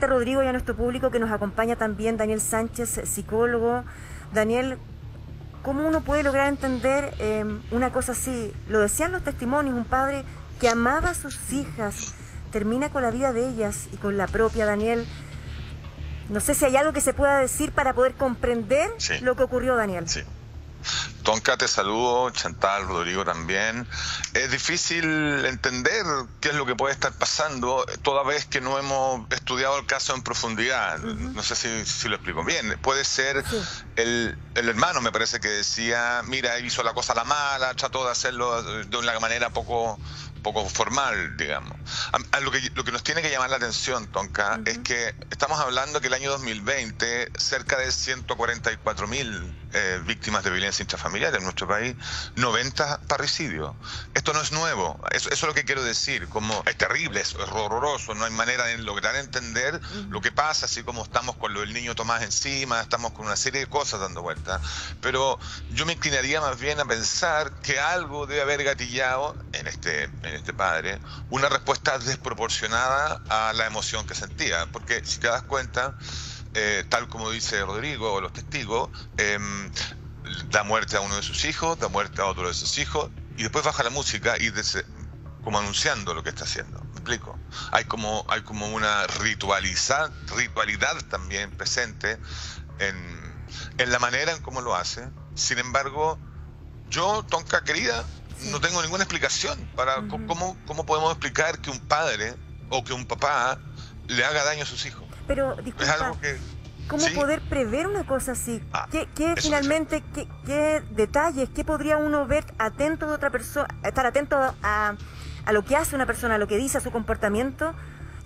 Rodrigo, y a nuestro público que nos acompaña también, Daniel Sánchez, psicólogo. Daniel, ¿cómo uno puede lograr entender una cosa así? Lo decían los testimonios, un padre que amaba a sus hijas, termina con la vida de ellas y con la propia. Daniel, no sé si hay algo que se pueda decir para poder comprender lo que ocurrió, Daniel. Sí. Tonka, te saludo, Chantal, Rodrigo también. Es difícil entender qué es lo que puede estar pasando toda vez que no hemos estudiado el caso en profundidad. No sé si lo explico bien. Puede ser el hermano, me parece que decía, mira, hizo la cosa a la mala, trató de hacerlo de una manera poco formal, digamos. Lo que nos tiene que llamar la atención, Tonka, es que estamos hablando que el año 2020, cerca de 144.000 víctimas de violencia intrafamiliar en nuestro país, 90 parricidios. Esto no es nuevo, eso es lo que quiero decir, como es terrible, es horroroso, no hay manera de lograr entender lo que pasa, así como estamos con lo del niño Tomás encima, estamos con una serie de cosas dando vueltas, pero yo me inclinaría más bien a pensar que algo debe haber gatillado en este padre una respuesta desproporcionada a la emoción que sentía, porque si te das cuenta, tal como dice Rodrigo o los testigos, da muerte a uno de sus hijos, da muerte a otro de sus hijos, y después baja la música y como anunciando lo que está haciendo. ¿Me explico? Hay como una ritualidad también presente en la manera en cómo lo hace. Sin embargo, yo, Tonka querida, no tengo ninguna explicación para cómo podemos explicar que un padre o que un papá le haga daño a sus hijos. Pero, disculpa, es algo que, ¿cómo poder prever una cosa así? ¿Qué finalmente, qué detalles, qué podría uno ver atento de otra persona, estar atento a lo que hace una persona, a lo que dice, a su comportamiento?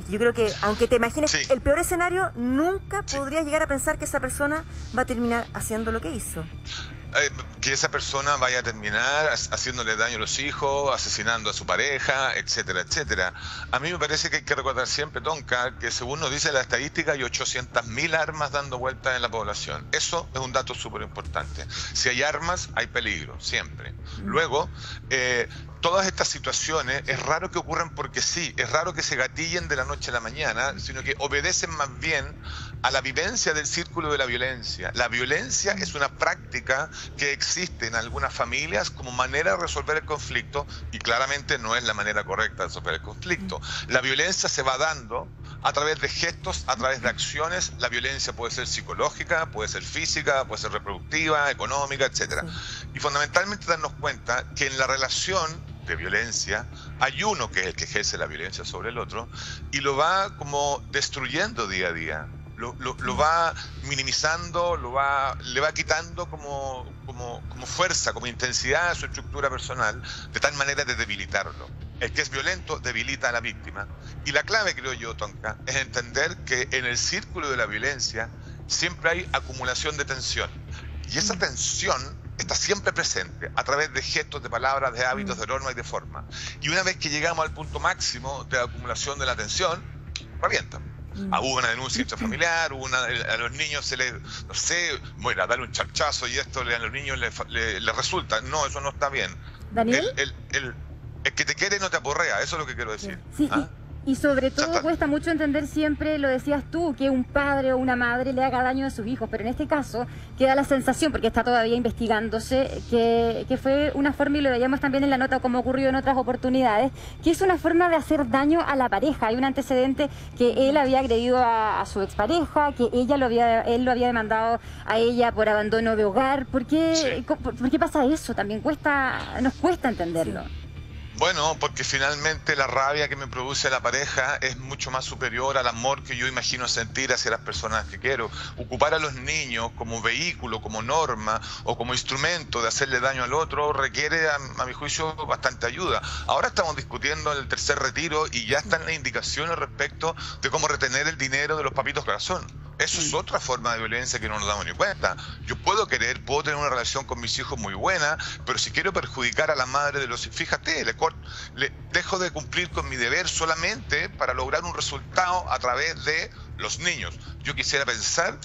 Yo creo que, aunque te imagines el peor escenario, nunca podrías llegar a pensar que esa persona va a terminar haciendo lo que hizo. Que esa persona vaya a terminar haciéndole daño a los hijos, asesinando a su pareja, etcétera, etcétera. A mí me parece que hay que recordar siempre, Tonka, que según nos dice la estadística hay 800.000 armas dando vueltas en la población. Eso es un dato súper importante. Si hay armas, hay peligro, siempre. Luego, todas estas situaciones es raro que ocurran porque sí, es raro que se gatillen de la noche a la mañana, sino que obedecen más bien a la vivencia del círculo de la violencia. La violencia es una práctica que existe en algunas familias como manera de resolver el conflicto, y claramente no es la manera correcta de resolver el conflicto. La violencia se va dando a través de gestos, a través de acciones. La violencia puede ser psicológica, puede ser física, puede ser reproductiva, económica, etcétera. Y fundamentalmente darnos cuenta que en la relación de violencia hay uno que es el que ejerce la violencia sobre el otro y lo va como destruyendo día a día. Lo va minimizando, le va quitando como fuerza, como intensidad a su estructura personal, de tal manera de debilitarlo. El que es violento debilita a la víctima. Y la clave, creo yo, Tonka, es entender que en el círculo de la violencia siempre hay acumulación de tensión. Y esa tensión está siempre presente a través de gestos, de palabras, de hábitos, de normas y de formas. Y una vez que llegamos al punto máximo de acumulación de la tensión, revientan. Hubo una denuncia intrafamiliar, a los niños se les, no sé, bueno, a darle un charchazo y esto a los niños les resulta. No, eso no está bien. ¿Daniel? El que te quiere no te aporrea, eso es lo que quiero decir. Sí, y sobre todo cuesta mucho entender siempre, lo decías tú, que un padre o una madre le haga daño a sus hijos, pero en este caso queda la sensación, porque está todavía investigándose, que fue una forma, y lo veíamos también en la nota como ocurrió en otras oportunidades, que es una forma de hacer daño a la pareja. Hay un antecedente que él había agredido a su expareja, que él lo había demandado a ella por abandono de hogar. ¿Por qué pasa eso? También nos cuesta entenderlo. Bueno, porque finalmente la rabia que me produce la pareja es mucho más superior al amor que yo imagino sentir hacia las personas que quiero. Ocupar a los niños como vehículo, como norma o como instrumento de hacerle daño al otro requiere, a mi juicio, bastante ayuda. Ahora estamos discutiendo el tercer retiro y ya están las indicaciones respecto de cómo retener el dinero de los papitos corazón. Eso es otra forma de violencia que no nos damos ni cuenta. Yo puedo tener una relación con mis hijos muy buena, pero si quiero perjudicar a la madre de los hijos, fíjate, le dejo de cumplir con mi deber solamente para lograr un resultado a través de los niños. Yo quisiera pensar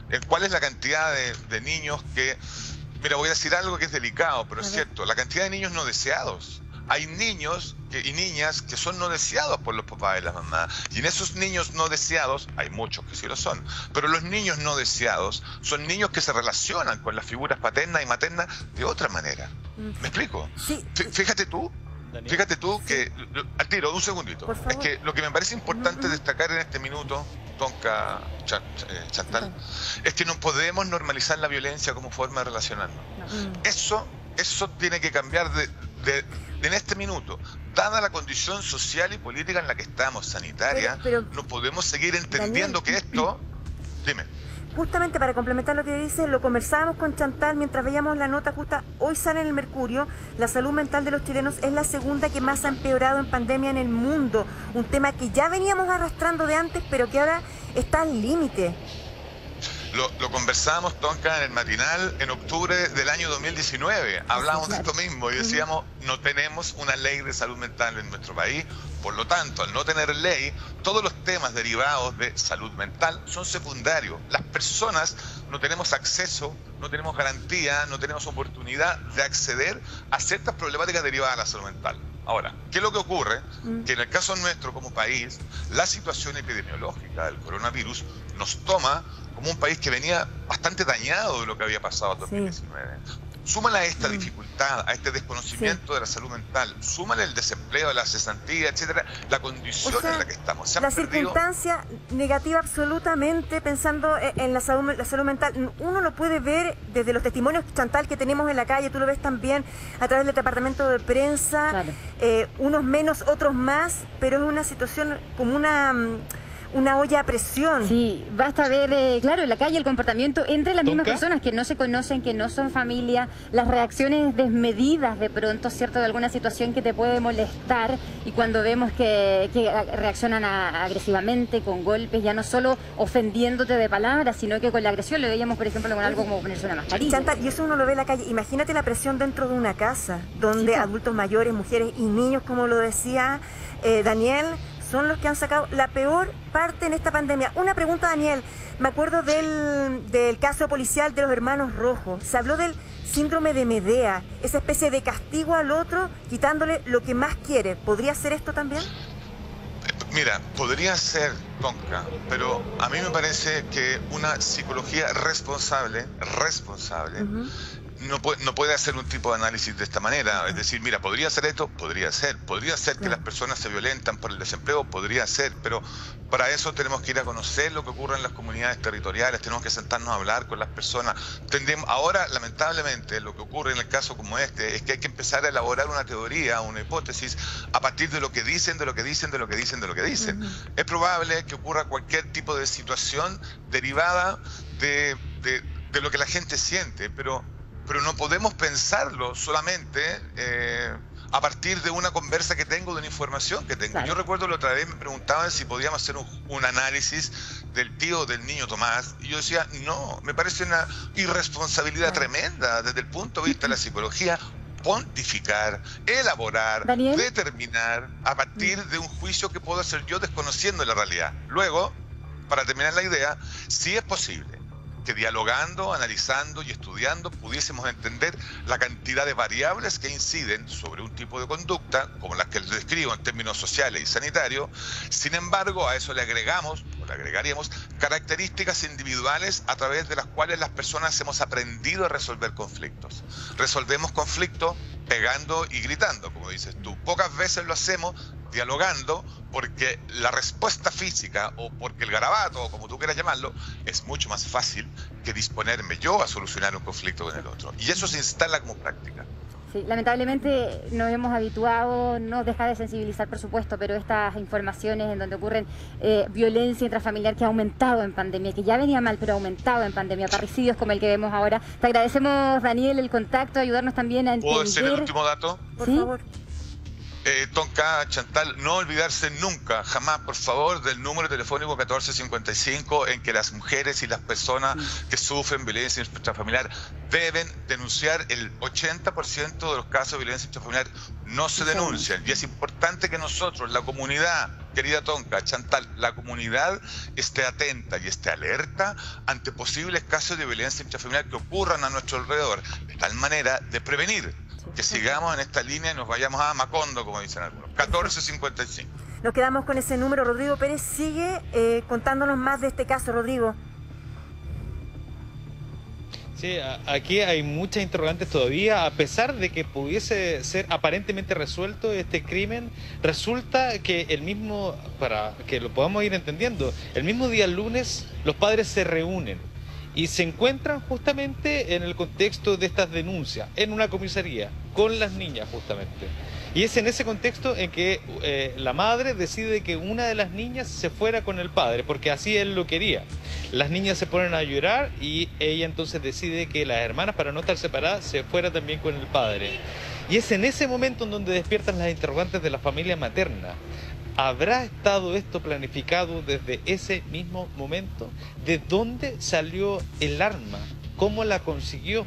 en cuál es la cantidad de niños que... Mira, voy a decir algo que es delicado, pero es cierto. La cantidad de niños no deseados. hay niños y niñas que son no deseados por los papás y las mamás. Y en esos niños no deseados, hay muchos que sí lo son, pero los niños no deseados son niños que se relacionan con las figuras paternas y maternas de otra manera. ¿Me explico? Sí. Fíjate tú que, al tiro, un segundito, es que lo que me parece importante destacar en este minuto, Tonka, Chantal, es que no podemos normalizar la violencia como forma de relacionarnos. Eso tiene que cambiar en este minuto. Dada la condición social y política en la que estamos, sanitaria, pero, no podemos seguir entendiendo que esto... Dime. Justamente para complementar lo que dice, lo conversábamos con Chantal mientras veíamos la nota justa. Hoy sale en el Mercurio, la salud mental de los chilenos es la segunda que más ha empeorado en pandemia en el mundo. Un tema que ya veníamos arrastrando de antes, pero que ahora está al límite. Lo conversábamos, Tonka, en el matinal en octubre del año 2019. Hablábamos de esto mismo y decíamos, no tenemos una ley de salud mental en nuestro país. Por lo tanto, al no tener ley, todos los temas derivados de salud mental son secundarios. Las personas no tenemos acceso, no tenemos garantía, no tenemos oportunidad de acceder a ciertas problemáticas derivadas de la salud mental. Ahora, ¿qué es lo que ocurre? Que en el caso nuestro como país, la situación epidemiológica del coronavirus nos toma como un país que venía bastante dañado de lo que había pasado en 2019. Súmale a esta dificultad, a este desconocimiento de la salud mental, súmale el desempleo, la cesantía, etcétera, la condición en la que estamos. La circunstancia negativa absolutamente, pensando en la salud mental, uno lo puede ver desde los testimonios, Chantal, que tenemos en la calle, tú lo ves también a través del departamento de prensa, unos menos, otros más, pero es una situación como una olla a presión. Sí, basta ver, claro, en la calle el comportamiento entre las mismas personas que no se conocen, que no son familia, las reacciones desmedidas de pronto, ¿cierto?, de alguna situación que te puede molestar, y cuando vemos que reaccionan agresivamente, con golpes, ya no solo ofendiéndote de palabras, sino que con la agresión. Lo veíamos, por ejemplo, con algo como ponerse una mascarilla. Chantal, y eso uno lo ve en la calle. Imagínate la presión dentro de una casa, donde adultos mayores, mujeres y niños, como lo decía Daniel, son los que han sacado la peor parte en esta pandemia. Una pregunta, Daniel. Me acuerdo del caso policial de los hermanos Rojo. Se habló del síndrome de Medea, esa especie de castigo al otro, quitándole lo que más quiere. ¿Podría ser esto también? Mira, podría ser, Tonka, pero a mí me parece que una psicología responsable, no puede hacer un tipo de análisis de esta manera. Es decir, mira, ¿podría ser esto? Podría ser que las personas se violentan por el desempleo, podría ser, pero para eso tenemos que ir a conocer lo que ocurre en las comunidades territoriales, tenemos que sentarnos a hablar con las personas. Ahora, lamentablemente, lo que ocurre en el caso como este es que hay que empezar a elaborar una teoría, una hipótesis, a partir de lo que dicen, de lo que dicen. Es probable que ocurra cualquier tipo de situación derivada de lo que la gente siente, pero no podemos pensarlo solamente a partir de una conversa que tengo, de una información que tengo. Claro. Yo recuerdo la otra vez me preguntaban si podíamos hacer un análisis del tío del niño Tomás, y yo decía, no, me parece una irresponsabilidad tremenda desde el punto de vista de la psicología, pontificar, elaborar, ¿Daniel? Determinar a partir de un juicio que puedo hacer yo desconociendo la realidad. Luego, para terminar la idea, sí es posible que dialogando, analizando y estudiando pudiésemos entender la cantidad de variables que inciden sobre un tipo de conducta, como las que les describo en términos sociales y sanitarios. Sin embargo, a eso le agregamos, o le agregaríamos, características individuales a través de las cuales las personas hemos aprendido a resolver conflictos. Resolvemos conflictos pegando y gritando, como dices tú. Pocas veces lo hacemos dialogando, porque la respuesta física, o porque el garabato, o como tú quieras llamarlo, es mucho más fácil que disponerme yo a solucionar un conflicto con el otro. Y eso se instala como práctica. Sí, lamentablemente nos hemos habituado, nos deja de sensibilizar, por supuesto, pero estas informaciones en donde ocurren violencia intrafamiliar que ha aumentado en pandemia, que ya venía mal, pero ha aumentado en pandemia, parricidios como el que vemos ahora. Te agradecemos, Daniel, el contacto, ayudarnos también a entender... ¿Puedo decir el último dato? Por favor. Tonka, Chantal, no olvidarse nunca, jamás, por favor, del número telefónico 1455, en que las mujeres y las personas que sufren violencia intrafamiliar deben denunciar. El 80% de los casos de violencia intrafamiliar no se denuncian, y es importante que nosotros, la comunidad, querida Tonka, Chantal, la comunidad esté atenta y esté alerta ante posibles casos de violencia intrafamiliar que ocurran a nuestro alrededor, de tal manera de prevenir que sigamos en esta línea y nos vayamos a Macondo, como dicen algunos. 1455. Nos quedamos con ese número. Rodrigo Pérez sigue contándonos más de este caso. Rodrigo. Sí, aquí hay muchas interrogantes todavía. A pesar de que pudiese ser aparentemente resuelto este crimen, resulta que el mismo, para que lo podamos ir entendiendo, el mismo día lunes los padres se reúnen y se encuentran justamente en el contexto de estas denuncias, en una comisaría, con las niñas justamente. Y es en ese contexto en que la madre decide que una de las niñas se fuera con el padre, porque así él lo quería. Las niñas se ponen a llorar y ella entonces decide que las hermanas, para no estar separadas, se fuera también con el padre. Y es en ese momento en donde despiertan las interrogantes de la familia materna. ¿Habrá estado esto planificado desde ese mismo momento? ¿De dónde salió el arma? ¿Cómo la consiguió?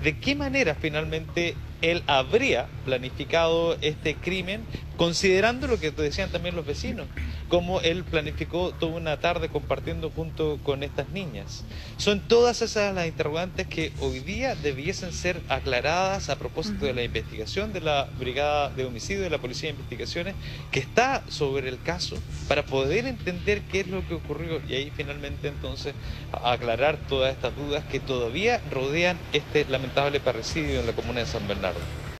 ¿De qué manera finalmente él habría planificado este crimen, considerando lo que decían también los vecinos, cómo él planificó toda una tarde compartiendo junto con estas niñas? Son todas esas las interrogantes que hoy día debiesen ser aclaradas a propósito de la investigación de la Brigada de Homicidio de la Policía de Investigaciones, que está sobre el caso, para poder entender qué es lo que ocurrió y ahí finalmente entonces aclarar todas estas dudas que todavía rodean este lamentable parricidio en la comuna de San Bernardo.